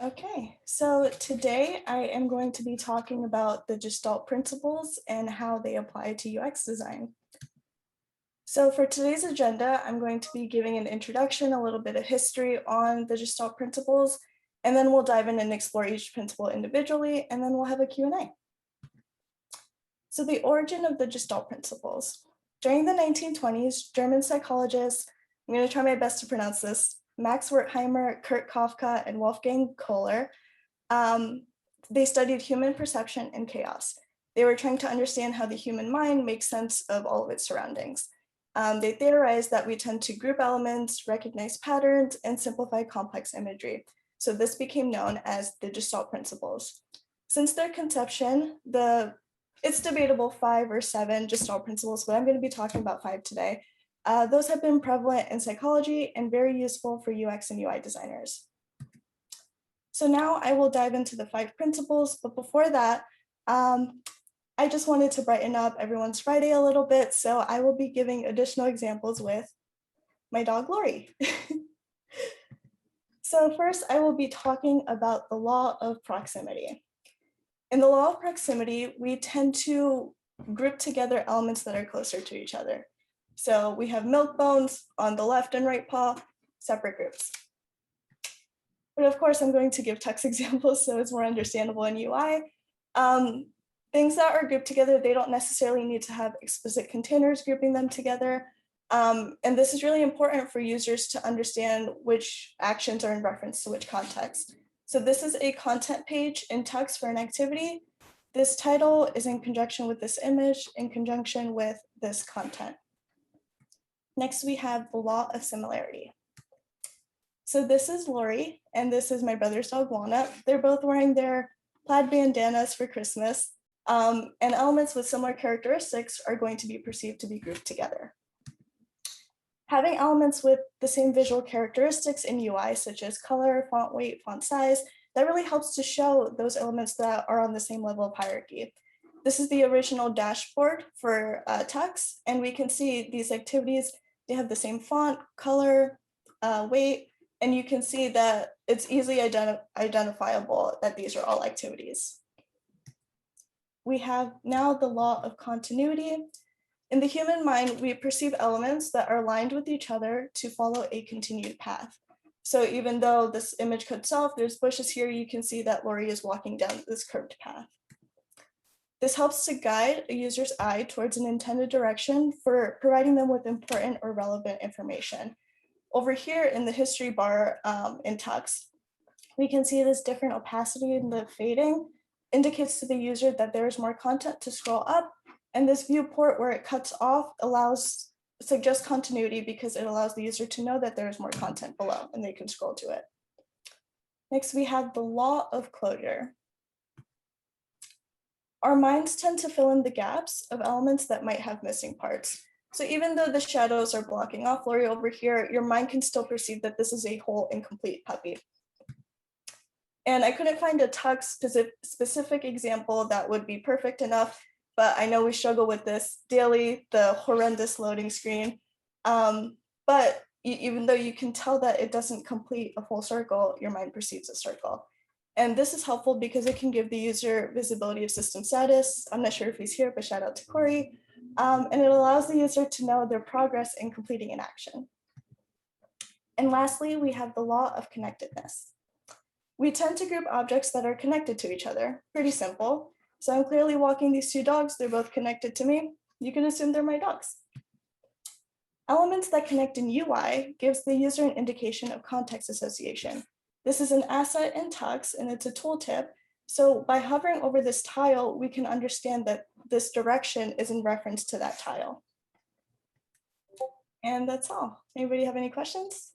Okay, so today I am going to be talking about the Gestalt principles and how they apply to UX design. So for today's agenda, I'm going to be giving an introduction, a little bit of history on the Gestalt principles, and then we'll dive in and explore each principle individually, and then we'll have a Q&A. So the origin of the Gestalt principles. During the 1920s, German psychologists, I'm going to try my best to pronounce this, Max Wertheimer, Kurt Koffka, and Wolfgang Kohler, they studied human perception and chaos. They were trying to understand how the human mind makes sense of all of its surroundings. They theorized that we tend to group elements, recognize patterns, and simplify complex imagery. So this became known as the Gestalt principles. Since their conception, it's debatable 5 or 7 Gestalt principles, but I'm going to be talking about 5 today. Those have been prevalent in psychology and very useful for UX and UI designers. So now I will dive into the 5 principles, but before that, I just wanted to brighten up everyone's Friday a little bit, so I will be giving additional examples with my dog, Lori. So first, I will be talking about the law of proximity. In the law of proximity, we tend to group together elements that are closer to each other. So we have milk bones on the left and right paw, separate groups. But of course, I'm going to give text examples so it's more understandable in UI. Things that are grouped together, they don't necessarily need to have explicit containers grouping them together. And this is really important for users to understand which actions are in reference to which context. So this is a content page in text for an activity. This title is in conjunction with this image in conjunction with this content. Next, we have the law of similarity. So this is Lori, and this is my brother's dog, Walnut. They're both wearing their plaid bandanas for Christmas, and elements with similar characteristics are going to be perceived to be grouped together. Having elements with the same visual characteristics in UI, such as color, font weight, font size, that really helps to show those elements that are on the same level of hierarchy. This is the original dashboard for text, and we can see these activities, they have the same font, color, weight, and you can see that it's easily identifiable that these are all activities. We have now the law of continuity. In the human mind, we perceive elements that are aligned with each other to follow a continued path. So even though this image cuts off, there's bushes here, you can see that Lori is walking down this curved path. This helps to guide a user's eye towards an intended direction for providing them with important or relevant information. Over here in the history bar in text, we can see this different opacity in the fading indicates to the user that there is more content to scroll up, and this viewport where it cuts off suggests continuity because it allows the user to know that there is more content below and they can scroll to it. Next, we have the law of closure. Our minds tend to fill in the gaps of elements that might have missing parts. So even though the shadows are blocking off Lori over here, your mind can still perceive that this is a whole incomplete puppy. And I couldn't find a text specific example that would be perfect enough, but I know we struggle with this daily, the horrendous loading screen. But even though you can tell that it doesn't complete a full circle, your mind perceives a circle. And this is helpful because it can give the user visibility of system status. I'm not sure if he's here, but shout out to Corey. And it allows the user to know their progress in completing an action. And lastly, we have the law of connectedness. We tend to group objects that are connected to each other. Pretty simple. So I'm clearly walking these 2 dogs. They're both connected to me. You can assume they're my dogs. Elements that connect in UI gives the user an indication of context association. This is an asset in text and it's a tooltip. So by hovering over this tile, we can understand that this direction is in reference to that tile. And that's all. Anybody have any questions?